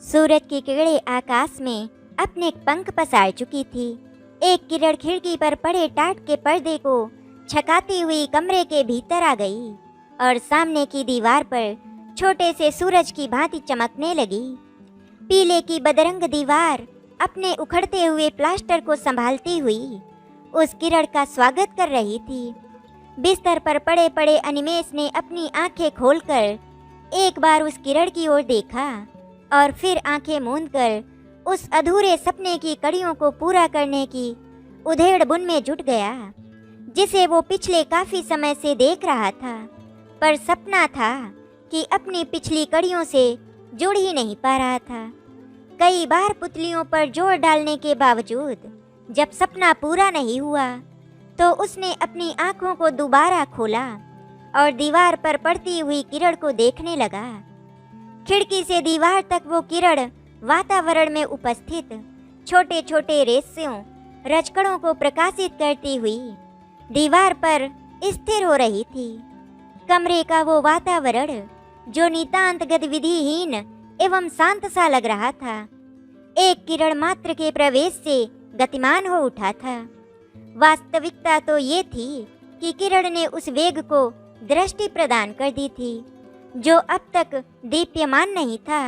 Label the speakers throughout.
Speaker 1: सूरज की किरणें आकाश में अपने पंख पसार चुकी थी। एक किरण खिड़की पर पड़े टाट के पर्दे को छकाती हुई कमरे के भीतर आ गई और सामने की दीवार पर छोटे से सूरज की भांति चमकने लगी। पीले की बदरंग दीवार अपने उखड़ते हुए प्लास्टर को संभालती हुई उस किरण का स्वागत कर रही थी। बिस्तर पर पड़े पड़े अनिमेष ने अपनी आंखें खोलकर एक बार उस किरण की ओर देखा और फिर आंखें मूंदकर उस अधूरे सपने की कड़ियों को पूरा करने की उधेड़-बुन में जुट गया, जिसे वो पिछले काफी समय से देख रहा था। पर सपना था कि अपनी पिछली कड़ियों से जुड़ ही नहीं पा रहा था। कई बार पुतलियों पर जोर डालने के बावजूद जब सपना पूरा नहीं हुआ तो उसने अपनी आंखों को दोबारा खोला और दीवार पर पड़ती हुई किरण को देखने लगा। खिड़की से दीवार तक वो किरण वातावरण में उपस्थित छोटे छोटे रेस्यों रजकणों को प्रकाशित करती हुई दीवार पर स्थिर हो रही थी। कमरे का वो वातावरण जो नितांत गतिविधिहीन एवं शांत सा लग रहा था, एक किरण मात्र के प्रवेश से गतिमान हो उठा था। वास्तविकता तो ये थी कि किरण ने उस वेग को दृष्टि प्रदान कर दी थी जो अब तक दीप्यमान नहीं था।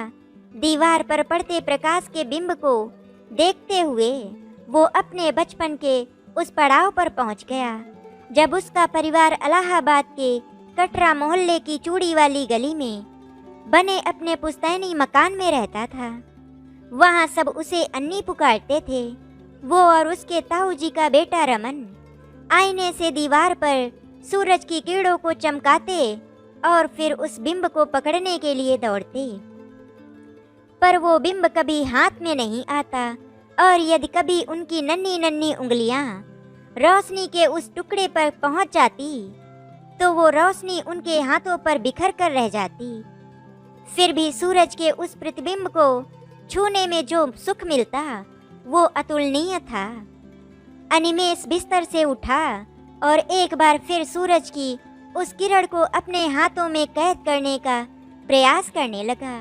Speaker 1: दीवार पर पड़ते प्रकाश के बिंब को देखते हुए वो अपने बचपन के उस पड़ाव पर पहुंच गया जब उसका परिवार इलाहाबाद के कटरा मोहल्ले की चूड़ी वाली गली में बने अपने पुश्तैनी मकान में रहता था। वहां सब उसे अन्नी पुकारते थे। वो और उसके ताऊ जी का बेटा रमन आईने से दीवार पर सूरज की किरणों को चमकाते और फिर उस बिंब को पकड़ने के लिए दौड़ते, पर वो बिंब कभी हाथ में नहीं आता और यदि कभी उनकी नन्ही नन्ही उंगलियां रोशनी के उस टुकड़े पर पहुंच जाती तो वो रोशनी उनके हाथों पर बिखर कर रह जाती। फिर भी सूरज के उस प्रतिबिंब को छूने में जो सुख मिलता वो अतुलनीय था। अनिमेष बिस्तर से उठा और एक बार फिर सूरज की उस किरण को अपने हाथों में कैद करने का प्रयास करने लगा।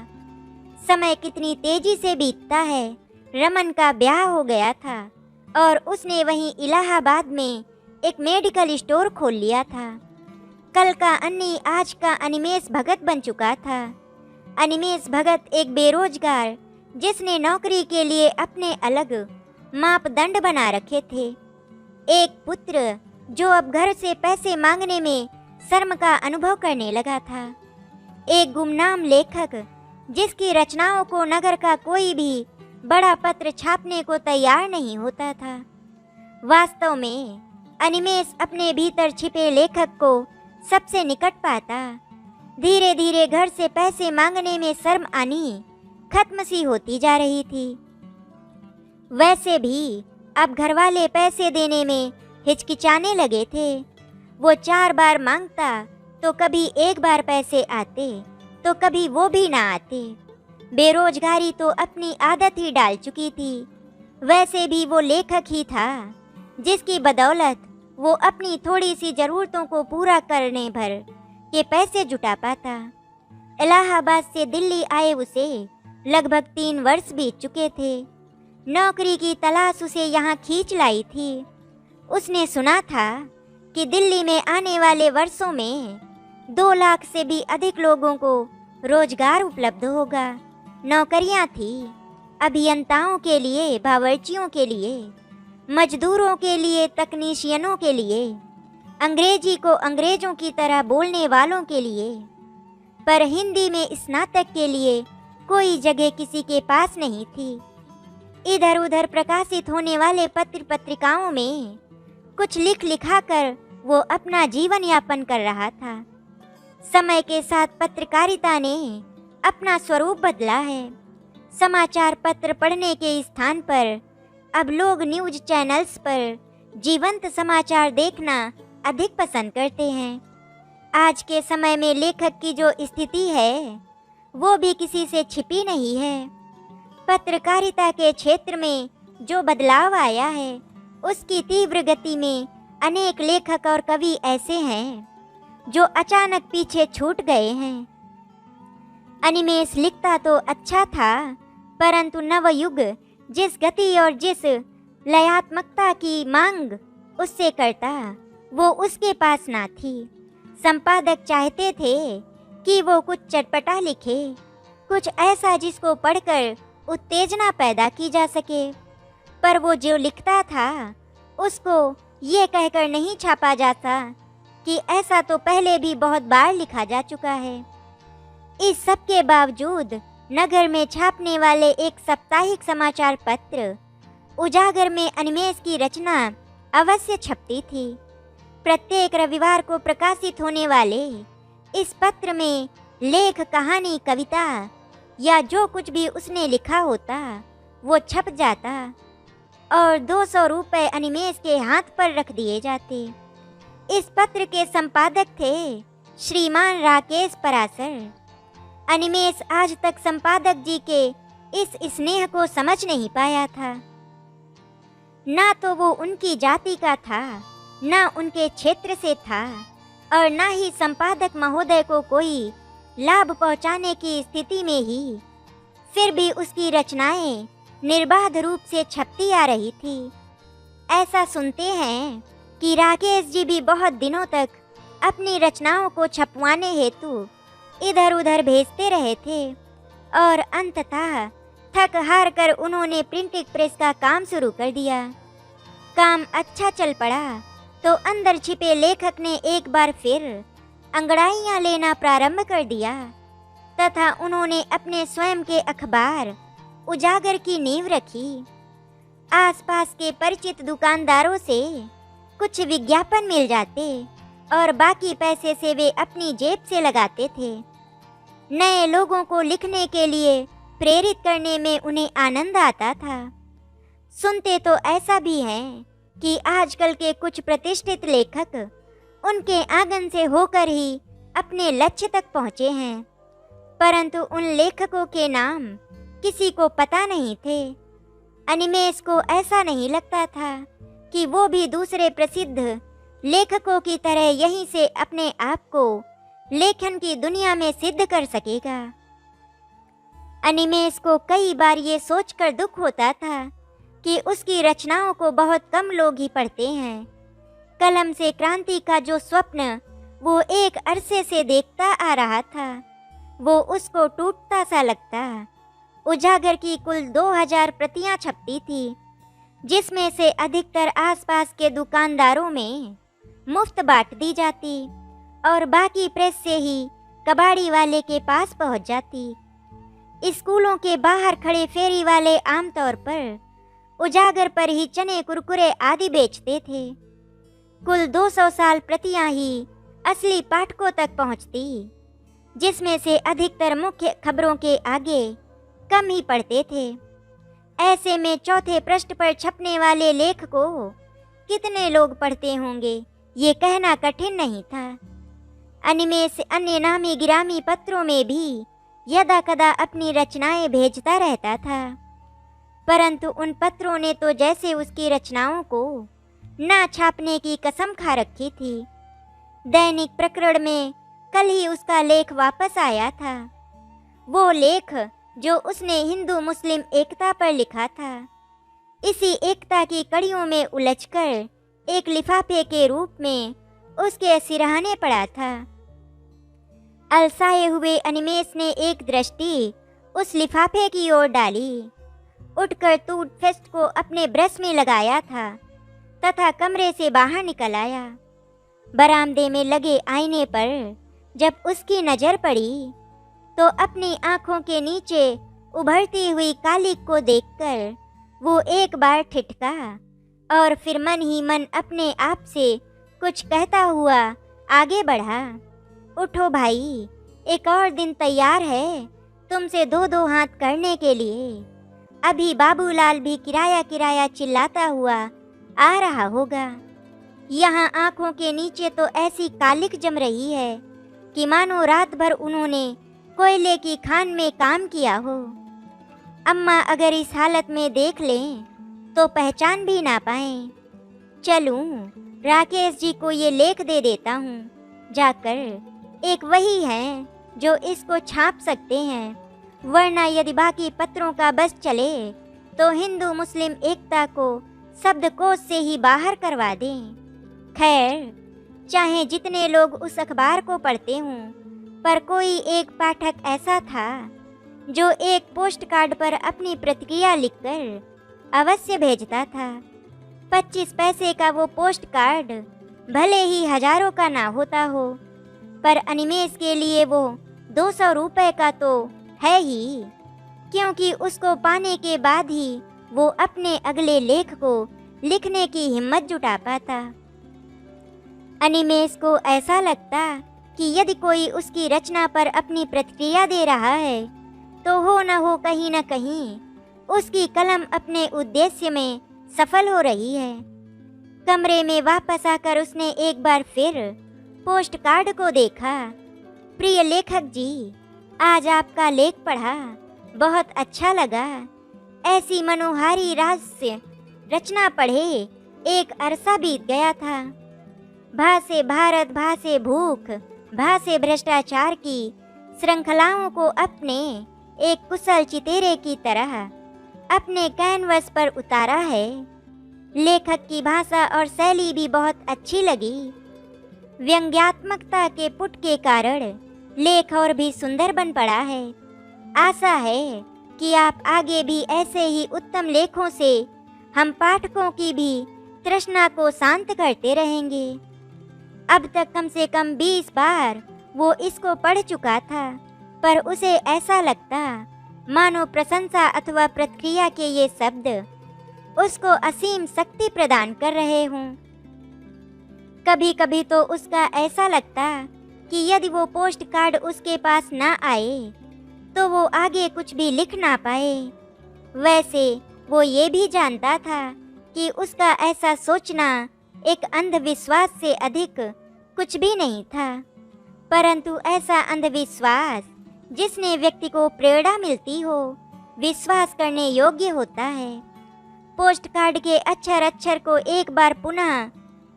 Speaker 1: समय कितनी तेजी से बीतता है। रमन का ब्याह हो गया था और उसने वहीं इलाहाबाद में एक मेडिकल स्टोर खोल लिया था। कल का अन्नी आज का अनिमेष भगत बन चुका था। अनिमेष भगत एक बेरोजगार जिसने नौकरी के लिए अपने अलग मापदंड बना रखे थे, एक पुत्र जो अब घर से पैसे मांगने में शर्म का अनुभव करने लगा था, एक गुमनाम लेखक जिसकी रचनाओं को नगर का कोई भी बड़ा पत्र छापने को तैयार नहीं होता था। वास्तव में अनिमेष अपने भीतर छिपे लेखक को सबसे निकट पाता। धीरे धीरे घर से पैसे मांगने में शर्म आनी खत्म सी होती जा रही थी। वैसे भी अब घरवाले पैसे देने में हिचकिचाने लगे थे। वो 4 बार मांगता तो कभी 1 बार पैसे आते तो कभी वो भी ना आते। बेरोजगारी तो अपनी आदत ही डाल चुकी थी। वैसे भी वो लेखक ही था जिसकी बदौलत वो अपनी थोड़ी सी ज़रूरतों को पूरा करने भर के पैसे जुटा पाता। इलाहाबाद से दिल्ली आए उसे लगभग 3 वर्ष बीत चुके थे। नौकरी की तलाश उसे यहाँ खींच लाई थी। उसने सुना था कि दिल्ली में आने वाले वर्षों में 2 लाख से भी अधिक लोगों को रोजगार उपलब्ध होगा। नौकरियाँ थी अभियंताओं के लिए, बावर्चियों के लिए, मजदूरों के लिए, तकनीशियनों के लिए, अंग्रेजी को अंग्रेजों की तरह बोलने वालों के लिए, पर हिंदी में स्नातक के लिए कोई जगह किसी के पास नहीं थी। इधर उधर प्रकाशित होने वाले पत्र पत्रिकाओं में कुछ लिखा कर वो अपना जीवन यापन कर रहा था। समय के साथ पत्रकारिता ने अपना स्वरूप बदला है। समाचार पत्र पढ़ने के स्थान पर अब लोग न्यूज़ चैनल्स पर जीवंत समाचार देखना अधिक पसंद करते हैं। आज के समय में लेखक की जो स्थिति है वो भी किसी से छिपी नहीं है। पत्रकारिता के क्षेत्र में जो बदलाव आया है उसकी तीव्र गति में अनेक लेखक और कवि ऐसे हैं जो अचानक पीछे छूट गए हैं। अनिमेष लिखता तो अच्छा था, परंतु नवयुग जिस गति और जिस लयात्मकता की मांग उससे करता, वो उसके पास ना थी। संपादक चाहते थे कि वो कुछ चटपटा लिखे, कुछ ऐसा जिसको पढ़कर उत्तेजना पैदा की जा सके, पर वो जो लिखता था उसको ये कहकर नहीं छापा जाता कि ऐसा तो पहले भी बहुत बार लिखा जा चुका है। इस सब के बावजूद नगर में छापने वाले एक साप्ताहिक समाचार पत्र उजागर में अनिमेष की रचना अवश्य छपती थी। प्रत्येक रविवार को प्रकाशित होने वाले इस पत्र में लेख, कहानी, कविता या जो कुछ भी उसने लिखा होता वो छप जाता और 200 रुपये अनिमेष के हाथ पर रख दिए जाते। इस पत्र के संपादक थे श्रीमान राकेश पराशर। अनिमेष आज तक संपादक जी के इस स्नेह को समझ नहीं पाया था। ना तो वो उनकी जाति का था, ना उनके क्षेत्र से था और ना ही संपादक महोदय को कोई लाभ पहुंचाने की स्थिति में ही, फिर भी उसकी रचनाएं निर्बाध रूप से छपती आ रही थी। ऐसा सुनते हैं कि राकेश जी भी बहुत दिनों तक अपनी रचनाओं को छपवाने हेतु इधर उधर भेजते रहे थे और अंततः थक हार कर उन्होंने प्रिंटिंग प्रेस का काम शुरू कर दिया। काम अच्छा चल पड़ा तो अंदर छिपे लेखक ने एक बार फिर अंगड़ाइयाँ लेना प्रारंभ कर दिया तथा उन्होंने अपने स्वयं के अखबार उजागर की नींव रखी। आसपास के परिचित दुकानदारों से कुछ विज्ञापन मिल जाते और बाकी पैसे से वे अपनी जेब से लगाते थे। नए लोगों को लिखने के लिए प्रेरित करने में उन्हें आनंद आता था। सुनते तो ऐसा भी है कि आजकल के कुछ प्रतिष्ठित लेखक उनके आंगन से होकर ही अपने लक्ष्य तक पहुँचे हैं, परंतु उन लेखकों के नाम किसी को पता नहीं थे। अनिमेष को ऐसा नहीं लगता था कि वो भी दूसरे प्रसिद्ध लेखकों की तरह यहीं से अपने आप को लेखन की दुनिया में सिद्ध कर सकेगा। अनिमेष को कई बार ये सोचकर दुख होता था कि उसकी रचनाओं को बहुत कम लोग ही पढ़ते हैं। कलम से क्रांति का जो स्वप्न वो एक अरसे से देखता आ रहा था, वो उसको टूटता सा लगता। उजागर की कुल 2000 प्रतियां छपती थी, जिसमें से अधिकतर आसपास के दुकानदारों में मुफ्त बांट दी जाती और बाकी प्रेस से ही कबाड़ी वाले के पास पहुंच जाती। स्कूलों के बाहर खड़े फेरी वाले आमतौर पर उजागर पर ही चने, कुरकुरे आदि बेचते थे। कुल 200 साल प्रतियां ही असली पाठकों तक पहुंचती, जिसमें से अधिकतर मुख्य खबरों के आगे कम ही पढ़ते थे। ऐसे में चौथे पृष्ठ पर छपने वाले लेख को कितने लोग पढ़ते होंगे ये कहना कठिन नहीं था। अनिमेष अन्य नामी गिरामी पत्रों में भी यदा कदा अपनी रचनाएं भेजता रहता था, परंतु उन पत्रों ने तो जैसे उसकी रचनाओं को ना छापने की कसम खा रखी थी। दैनिक प्रकरण में कल ही उसका लेख वापस आया था, वो लेख जो उसने हिंदू मुस्लिम एकता पर लिखा था। इसी एकता की कड़ियों में उलझकर एक लिफाफे के रूप में उसके सिरहाने पड़ा था। अलसाए हुए अनिमेष ने एक दृष्टि उस लिफाफे की ओर डाली, उठकर टूथपेस्ट को अपने ब्रश में लगाया था तथा कमरे से बाहर निकल आया। बरामदे में लगे आईने पर जब उसकी नजर पड़ी तो अपनी आंखों के नीचे उभरती हुई कालिक को देखकर वो एक बार ठिठका और फिर मन ही मन अपने आप से कुछ कहता हुआ आगे बढ़ा। उठो भाई, एक और दिन तैयार है तुमसे 2-2 हाथ करने के लिए। अभी बाबूलाल भी किराया किराया चिल्लाता हुआ आ रहा होगा। यहाँ आंखों के नीचे तो ऐसी कालिक जम रही है कि मानो रात भर उन्होंने कोयले की खान में काम किया हो। अम्मा अगर इस हालत में देख लें तो पहचान भी ना पाएं। चलूं, राकेश जी को ये लेख दे देता हूँ जाकर। एक वही है जो इसको छाप सकते हैं वरना यदि बाकी पत्रों का बस चले तो हिंदू मुस्लिम एकता को शब्दकोश से ही बाहर करवा दें। खैर, चाहे जितने लोग उस अखबार को पढ़ते हों, पर कोई एक पाठक ऐसा था जो एक पोस्ट कार्ड पर अपनी प्रतिक्रिया लिखकर अवश्य भेजता था। 25 पैसे का वो पोस्ट कार्ड भले ही हजारों का ना होता हो, पर अनिमेष के लिए वो 200 रुपए का तो है ही, क्योंकि उसको पाने के बाद ही वो अपने अगले लेख को लिखने की हिम्मत जुटा पाता। अनिमेष को ऐसा लगता कि यदि कोई उसकी रचना पर अपनी प्रतिक्रिया दे रहा है तो हो न हो कहीं न कहीं उसकी कलम अपने उद्देश्य में सफल हो रही है। कमरे में वापस आकर उसने एक बार फिर पोस्ट कार्ड को देखा। प्रिय लेखक जी, आज आपका लेख पढ़ा, बहुत अच्छा लगा। ऐसी मनोहारी रहस्य रचना पढ़े एक अरसा बीत गया था। भा से भारत, भा से भूख, भा से भ्रष्टाचार की श्रृंखलाओं को अपने एक कुशल चितेरे की तरह अपने कैनवस पर उतारा है। लेखक की भाषा और शैली भी बहुत अच्छी लगी। व्यंग्यात्मकता के पुट के कारण लेख और भी सुंदर बन पड़ा है। आशा है कि आप आगे भी ऐसे ही उत्तम लेखों से हम पाठकों की भी तृष्णा को शांत करते रहेंगे। अब तक कम से कम 20 बार वो इसको पढ़ चुका था, पर उसे ऐसा लगता मानो प्रशंसा अथवा प्रतिक्रिया के ये शब्द उसको असीम शक्ति प्रदान कर रहे हों। कभी कभी तो उसका ऐसा लगता कि यदि वो पोस्ट कार्ड उसके पास ना आए तो वो आगे कुछ भी लिख ना पाए। वैसे वो ये भी जानता था कि उसका ऐसा सोचना एक अंधविश्वास से अधिक कुछ भी नहीं था, परंतु ऐसा अंधविश्वास जिसने व्यक्ति को प्रेरणा मिलती हो, विश्वास करने योग्य होता है। पोस्ट कार्ड के अक्षर अक्षर को एक बार पुनः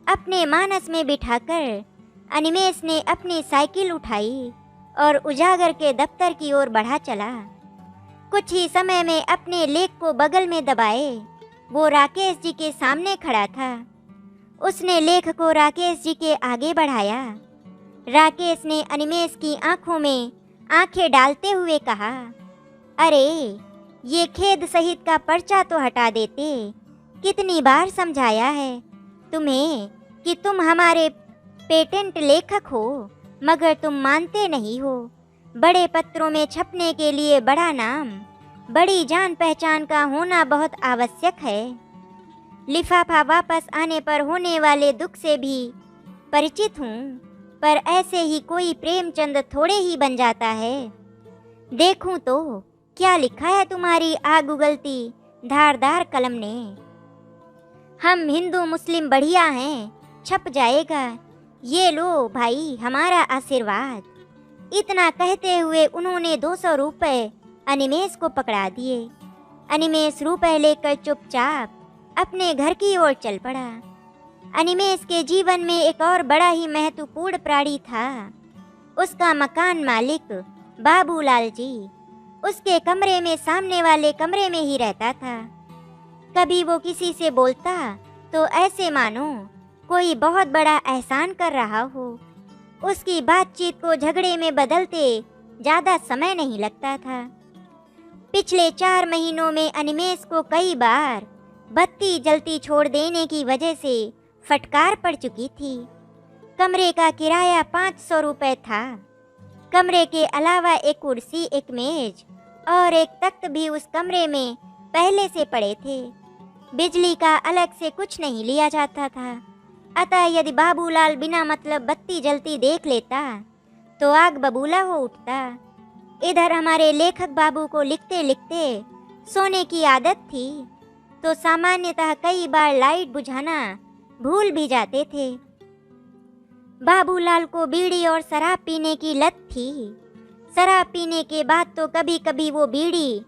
Speaker 1: अपने मानस में बिठाकर अनिमेष ने अपनी साइकिल उठाई और उजागर के दफ्तर की ओर बढ़ा चला। कुछ ही समय में अपने लेख को बगल में दबाए वो राकेश जी के सामने खड़ा था। उसने लेख को राकेश जी के आगे बढ़ाया। राकेश ने अनिमेष की आंखों में आंखें डालते हुए कहा, अरे ये खेद सहित का पर्चा तो हटा देते। कितनी बार समझाया है तुम्हें कि तुम हमारे पेटेंट लेखक हो, मगर तुम मानते नहीं हो। बड़े पत्रों में छपने के लिए बड़ा नाम, बड़ी जान पहचान का होना बहुत आवश्यक है। लिफाफा वापस आने पर होने वाले दुख से भी परिचित हूँ, पर ऐसे ही कोई प्रेमचंद थोड़े ही बन जाता है। देखूं तो क्या लिखा है तुम्हारी आग उगलती धारदार कलम ने। हम हिंदू मुस्लिम बढ़िया हैं, छप जाएगा, ये लो भाई हमारा आशीर्वाद। इतना कहते हुए उन्होंने 200 रुपए अनिमेष को पकड़ा दिए। अनिमेष रुपए लेकर चुपचाप अपने घर की ओर चल पड़ा। अनिमेष के जीवन में एक और बड़ा ही महत्वपूर्ण प्राणी था, उसका मकान मालिक बाबूलाल जी। उसके कमरे में सामने वाले कमरे में ही रहता था। कभी वो किसी से बोलता तो ऐसे मानो कोई बहुत बड़ा एहसान कर रहा हो। उसकी बातचीत को झगड़े में बदलते ज़्यादा समय नहीं लगता था। पिछले 4 महीनों में अनिमेष को कई बार बत्ती जलती छोड़ देने की वजह से फटकार पड़ चुकी थी। कमरे का किराया 500 रुपये था। कमरे के अलावा एक कुर्सी, एक मेज और एक तख्त भी उस कमरे में पहले से पड़े थे। बिजली का अलग से कुछ नहीं लिया जाता था, अतः यदि बाबूलाल बिना मतलब बत्ती जलती देख लेता तो आग बबूला हो उठता। इधर हमारे लेखक बाबू को लिखते लिखते सोने की आदत थी, तो सामान्यतः कई बार लाइट बुझाना भूल भी जाते थे। बाबूलाल को बीड़ी और शराब पीने की लत थी। शराब पीने के बाद तो कभी कभी वो बीड़ी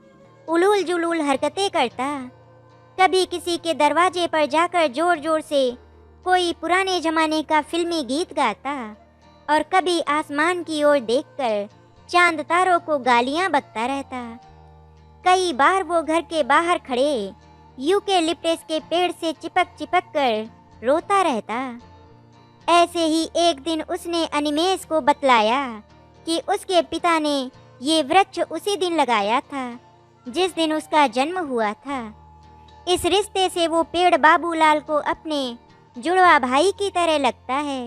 Speaker 1: उलूल जुलूल हरकतें करता। कभी किसी के दरवाजे पर जाकर जोर जोर से कोई पुराने जमाने का फिल्मी गीत गाता और कभी आसमान की ओर देखकर चांद तारों को गालियां बकता रहता। कई बार वो घर के बाहर खड़े यूकेलिप्टस के पेड़ से चिपक चिपक कर रोता रहता। ऐसे ही एक दिन उसने अनिमेष को बतलाया कि उसके पिता ने ये वृक्ष उसी दिन लगाया था जिस दिन उसका जन्म हुआ था। इस रिश्ते से वो पेड़ बाबूलाल को अपने जुड़वा भाई की तरह लगता है।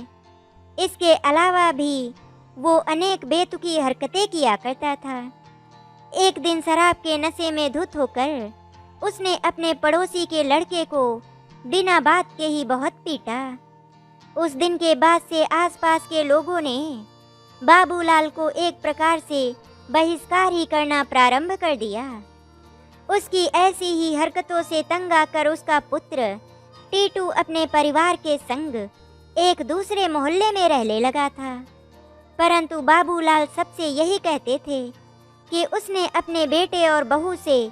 Speaker 1: इसके अलावा भी वो अनेक बेतुकी हरकतें किया करता था। एक दिन शराब के नशे में धुत होकर उसने अपने पड़ोसी के लड़के को बिना बात के ही बहुत पीटा। उस दिन के बाद से आसपास के लोगों ने बाबूलाल को एक प्रकार से बहिष्कार ही करना प्रारंभ कर दिया। उसकी ऐसी ही हरकतों से तंग आकर उसका पुत्र टीटू अपने परिवार के संग एक दूसरे मोहल्ले में रहने लगा था। परंतु बाबूलाल सबसे यही कहते थे कि उसने अपने बेटे और बहू से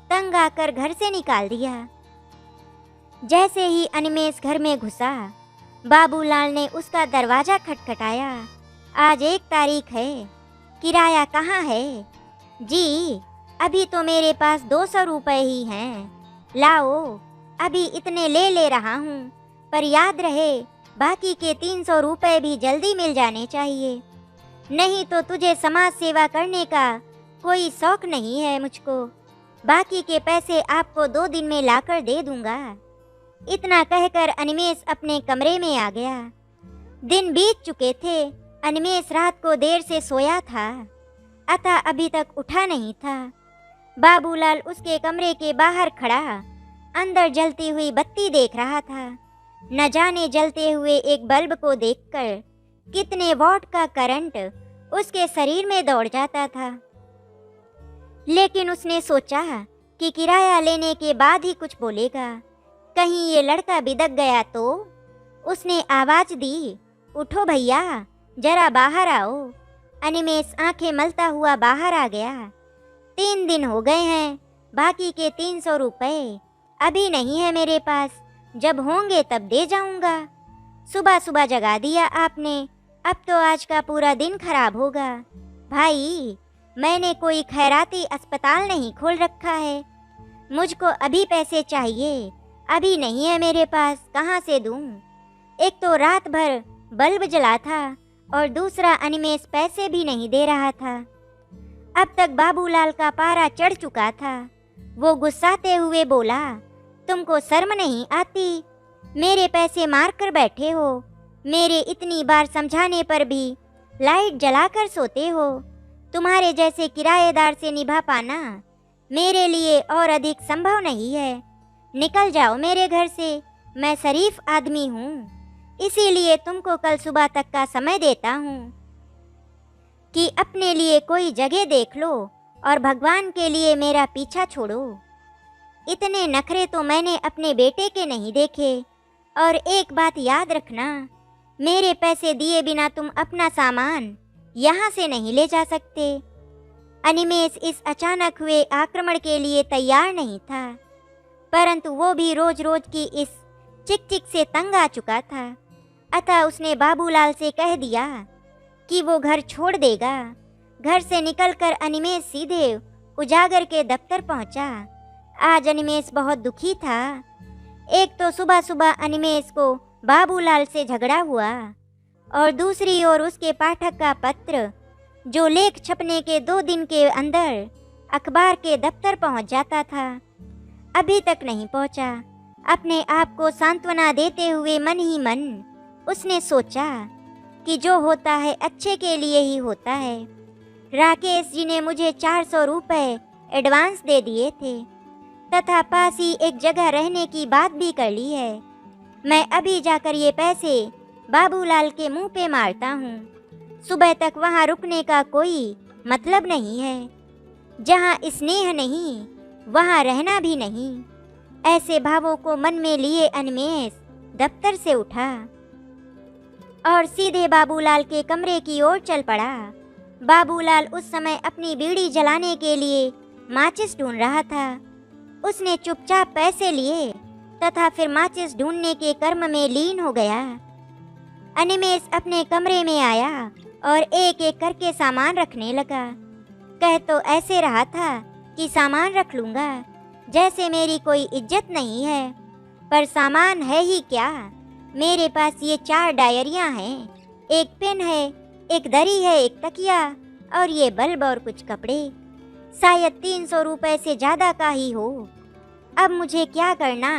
Speaker 1: तंग आकर घर से निकाल दिया। जैसे ही अनिमेष घर में घुसा, बाबूलाल ने उसका दरवाज़ा खटखटाया। आज 1 तारीख है, किराया कहाँ है? जी, अभी तो मेरे पास 200 रुपये ही हैं। लाओ, अभी इतने ले रहा हूँ, पर याद रहे बाकी के 300 रुपये भी जल्दी मिल जाने चाहिए, नहीं तो तुझे समाज सेवा करने का कोई शौक नहीं है मुझको। बाकी के पैसे आपको 2 दिन में लाकर दे दूंगा। इतना कहकर अनिमेष अपने कमरे में आ गया। दिन बीत चुके थे। अनिमेष रात को देर से सोया था, अतः अभी तक उठा नहीं था। बाबूलाल उसके कमरे के बाहर खड़ा अंदर जलती हुई बत्ती देख रहा था। न जाने जलते हुए एक बल्ब को देखकर कितने वॉट का करंट उसके शरीर में दौड़ जाता था। लेकिन उसने सोचा कि किराया लेने के बाद ही कुछ बोलेगा, कहीं ये लड़का बिदक गया तो। उसने आवाज़ दी, उठो भैया, जरा बाहर आओ। अनिमेष आंखें मलता हुआ बाहर आ गया। 3 दिन हो गए हैं, बाकी के 300 रुपये अभी नहीं है मेरे पास, जब होंगे तब दे जाऊंगा। सुबह सुबह जगा दिया आपने, अब तो आज का पूरा दिन खराब होगा। भाई, मैंने कोई खैराती अस्पताल नहीं खोल रखा है, मुझको अभी पैसे चाहिए, अभी नहीं है मेरे पास, कहाँ से दूं? एक तो रात भर बल्ब जला था और दूसरा अनिमेष पैसे भी नहीं दे रहा था। अब तक बाबूलाल का पारा चढ़ चुका था। वो गुस्साते हुए बोला, तुमको शर्म नहीं आती? मेरे पैसे मार कर बैठे हो, मेरे इतनी बार समझाने पर भी लाइट जलाकर सोते हो। तुम्हारे जैसे किराएदार से निभा पाना मेरे लिए और अधिक संभव नहीं है। निकल जाओ मेरे घर से, मैं शरीफ आदमी हूँ, इसीलिए तुमको कल सुबह तक का समय देता हूँ कि अपने लिए कोई जगह देख लो और भगवान के लिए मेरा पीछा छोड़ो। इतने नखरे तो मैंने अपने बेटे के नहीं देखे। और एक बात याद रखना, मेरे पैसे दिए बिना तुम अपना सामान यहाँ से नहीं ले जा सकते। अनिमेष इस अचानक हुए आक्रमण के लिए तैयार नहीं था, परंतु वो भी रोज रोज की इस चिक चिक से तंग आ चुका था। अतः उसने बाबूलाल से कह दिया कि वो घर छोड़ देगा। घर से निकलकर अनिमेष सीधे उजागर के दफ्तर पहुंचा। आज अनिमेष बहुत दुखी था। एक तो सुबह सुबह अनिमेष को बाबूलाल से झगड़ा हुआ और दूसरी ओर उसके पाठक का पत्र, जो लेख छपने के 2 दिन के अंदर अखबार के दफ्तर पहुंच जाता था, अभी तक नहीं पहुंचा। अपने आप को सांत्वना देते हुए मन ही मन उसने सोचा कि जो होता है अच्छे के लिए ही होता है। राकेश जी ने मुझे 400 रुपये एडवांस दे दिए थे तथा पास ही एक जगह रहने की बात भी कर ली है। मैं अभी जाकर ये पैसे बाबूलाल के मुंह पे मारता हूँ। सुबह तक वहाँ रुकने का कोई मतलब नहीं है। जहाँ स्नेह नहीं, वहाँ रहना भी नहीं। ऐसे भावों को मन में लिए अनिमेष दफ्तर से उठा और सीधे बाबूलाल के कमरे की ओर चल पड़ा। बाबूलाल उस समय अपनी बीड़ी जलाने के लिए माचिस ढूंढ रहा था। उसने चुपचाप पैसे लिए तथा फिर माचिस ढूंढने के कर्म में लीन हो गया। अनिमेष अपने कमरे में आया और एक एक करके सामान रखने लगा। कह तो ऐसे रहा था कि सामान रख लूँगा, जैसे मेरी कोई इज्जत नहीं है, पर सामान है ही क्या। मेरे पास ये 4 डायरियाँ हैं, एक पेन है, एक दरी है, एक तकिया और ये बल्ब और कुछ कपड़े। शायद 300 रुपए से ज़्यादा का ही हो। अब मुझे क्या करना,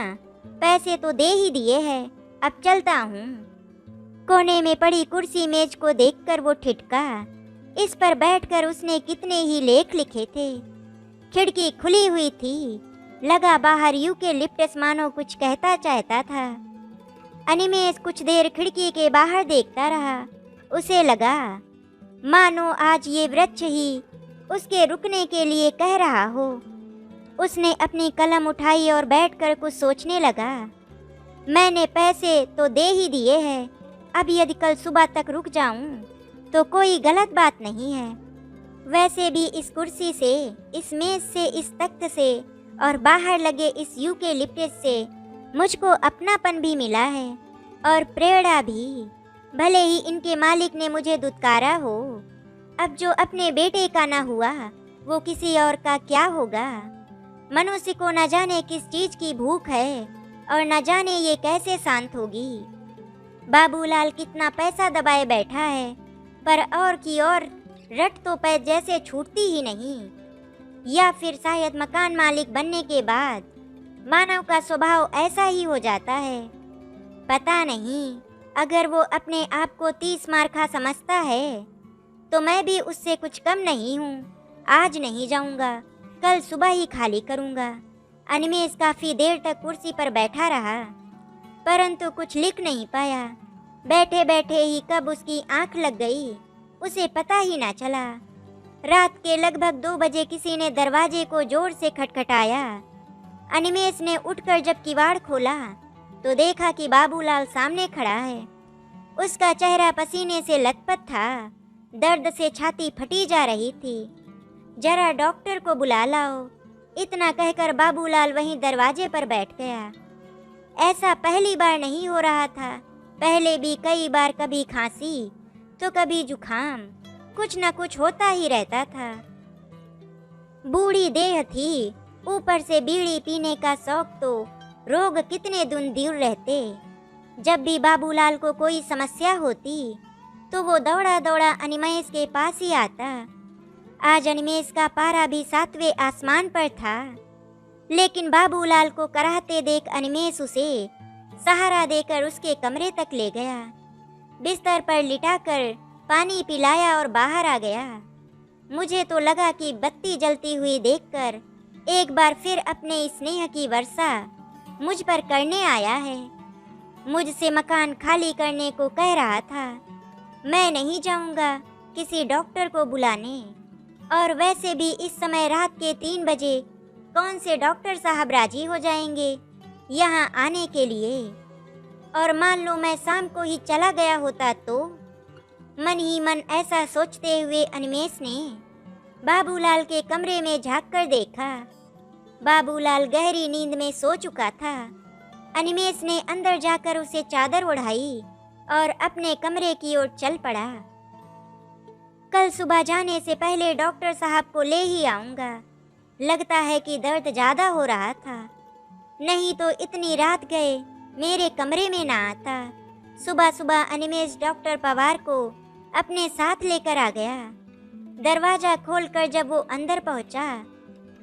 Speaker 1: पैसे तो दे ही दिए हैं, अब चलता हूँ। कोने में पड़ी कुर्सी मेज को देखकर वो ठिठका। इस पर बैठकर उसने कितने ही लेख लिखे थे। खिड़की खुली हुई थी, लगा बाहर यूकेलिप्टस मानो कुछ कहता चाहता था। अनिमेष कुछ देर खिड़की के बाहर देखता रहा। उसे लगा मानो आज ये वृक्ष ही उसके रुकने के लिए कह रहा हो। उसने अपनी कलम उठाई और बैठकर कुछ सोचने लगा। मैंने पैसे तो दे ही दिए हैं, अब यदि कल सुबह तक रुक जाऊं तो कोई गलत बात नहीं है। वैसे भी इस कुर्सी से, इस मेज से, इस तख्त से और बाहर लगे इस यूकेलिप्टस से मुझको अपनापन भी मिला है और प्रेरणा भी। भले ही इनके मालिक ने मुझे दुत्कारा हो, अब जो अपने बेटे का ना हुआ वो किसी और का क्या होगा। मनुष्य को न जाने किस चीज की भूख है और न जाने ये कैसे शांत होगी। बाबूलाल कितना पैसा दबाए बैठा है, पर और की और रट तो पैर जैसे छूटती ही नहीं। या फिर शायद मकान मालिक बनने के बाद मानव का स्वभाव ऐसा ही हो जाता है। पता नहीं, अगर वो अपने आप को 30 मार्खा समझता है तो मैं भी उससे कुछ कम नहीं हूँ। आज नहीं जाऊँगा, कल सुबह ही खाली करूँगा। अनिमेष काफ़ी देर तक कुर्सी पर बैठा रहा, परंतु कुछ लिख नहीं पाया। बैठे बैठे ही कब उसकी आंख लग गई उसे पता ही ना चला। रात के लगभग 2 बजे किसी ने दरवाजे को जोर से खटखटाया। अनिमेष ने उठकर जब किवाड़ खोला तो देखा कि बाबूलाल सामने खड़ा है। उसका चेहरा पसीने से लथपथ था, दर्द से छाती फटी जा रही थी। जरा डॉक्टर को बुला लाओ, इतना कहकर बाबूलाल वहीं दरवाजे पर बैठ गया। ऐसा पहली बार नहीं हो रहा था, पहले भी कई बार कभी खांसी तो कभी जुखाम, कुछ न कुछ होता ही रहता था। बूढ़ी देह थी, ऊपर से बीड़ी पीने का शौक, तो रोग कितने दिन दूर रहते। जब भी बाबूलाल को कोई समस्या होती तो वो दौड़ा दौड़ा अनिमेष के पास ही आता। आज अनिमेष का पारा भी 7वें आसमान पर था, लेकिन बाबूलाल को कराहते देख अनिमेष उसे सहारा देकर उसके कमरे तक ले गया। बिस्तर पर लिटाकर पानी पिलाया और बाहर आ गया। मुझे तो लगा कि बत्ती जलती हुई देखकर एक बार फिर अपने स्नेह की वर्षा मुझ पर करने आया है। मुझसे मकान खाली करने को कह रहा था। मैं नहीं जाऊंगा किसी डॉक्टर को बुलाने, और वैसे भी इस समय रात के 3 बजे कौन से डॉक्टर साहब राजी हो जाएंगे यहाँ आने के लिए। और मान लो मैं शाम को ही चला गया होता तो। मन ही मन ऐसा सोचते हुए अनिमेष ने बाबूलाल के कमरे में झांक कर देखा। बाबूलाल गहरी नींद में सो चुका था। अनिमेष ने अंदर जाकर उसे चादर ओढ़ाई और अपने कमरे की ओर चल पड़ा। कल सुबह जाने से पहले डॉक्टर साहब को ले ही आऊँगा। लगता है कि दर्द ज़्यादा हो रहा था, नहीं तो इतनी रात गए मेरे कमरे में ना आता। सुबह सुबह अनिमेष डॉक्टर पवार को अपने साथ लेकर आ गया। दरवाज़ा खोलकर जब वो अंदर पहुंचा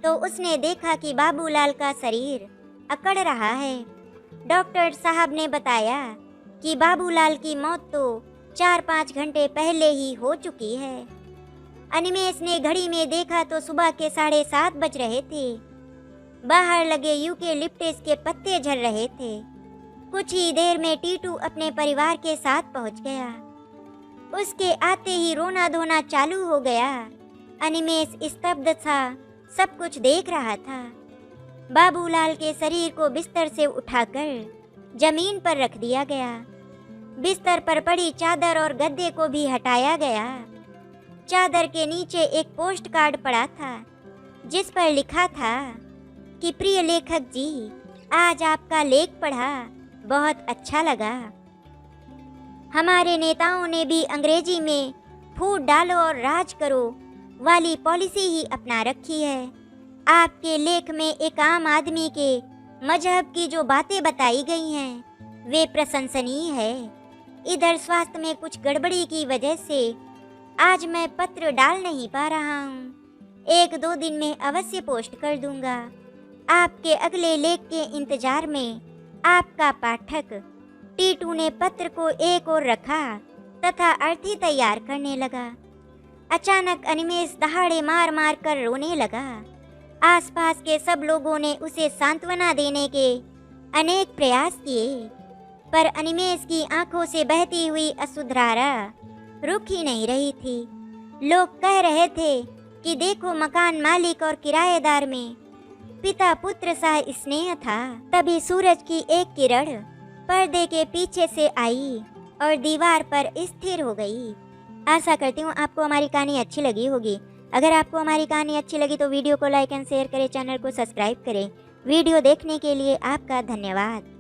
Speaker 1: तो उसने देखा कि बाबूलाल का शरीर अकड़ रहा है। डॉक्टर साहब ने बताया कि बाबूलाल की मौत तो 4-5 घंटे पहले ही हो चुकी है। अनिमेष ने घड़ी में देखा तो सुबह के 7:30 बज रहे थे। बाहर लगे यूकेलिप्टस के पत्ते झड़ रहे थे। कुछ ही देर में टीटू अपने परिवार के साथ पहुंच गया। उसके आते ही रोना धोना चालू हो गया। अनिमेष स्तब्ध था, सब कुछ देख रहा था। बाबूलाल के शरीर को बिस्तर से उठाकर जमीन पर रख दिया गया। बिस्तर पर पड़ी चादर और गद्दे को भी हटाया गया। चादर के नीचे एक पोस्ट कार्ड पड़ा था जिस पर लिखा था कि प्रिय लेखक जी, आज आपका लेख पढ़ा, बहुत अच्छा लगा। हमारे नेताओं ने भी अंग्रेजी में फूट डालो और राज करो वाली पॉलिसी ही अपना रखी है। आपके लेख में एक आम आदमी के मजहब की जो बातें बताई गई हैं वे प्रशंसनीय है। इधर स्वास्थ्य में कुछ गड़बड़ी की वजह से आज मैं पत्र डाल नहीं पा रहा हूँ। 1-2 दिन में अवश्य पोस्ट कर दूंगा। आपके अगले लेख के इंतजार में आपका पाठक। टीटू ने पत्र को एक ओर रखा तथा अर्थी तैयार करने लगा। अचानक अनिमेष दहाड़े मार मार कर रोने लगा। आसपास के सब लोगों ने उसे सांत्वना देने के अनेक प्रयास किए, पर अनिमेष की आंखों से बहती हुई अश्रुधारा रुक ही नहीं रही थी। लोग कह रहे थे कि देखो, मकान मालिक और किराएदार में पिता पुत्र सा स्नेह था। तभी सूरज की एक किरण पर्दे के पीछे से आई और दीवार पर स्थिर हो गई। आशा करती हूँ आपको हमारी कहानी अच्छी लगी होगी। अगर आपको हमारी कहानी अच्छी लगी तो वीडियो को लाइक एंड शेयर करें, चैनल को सब्सक्राइब करें। वीडियो देखने के लिए आपका धन्यवाद।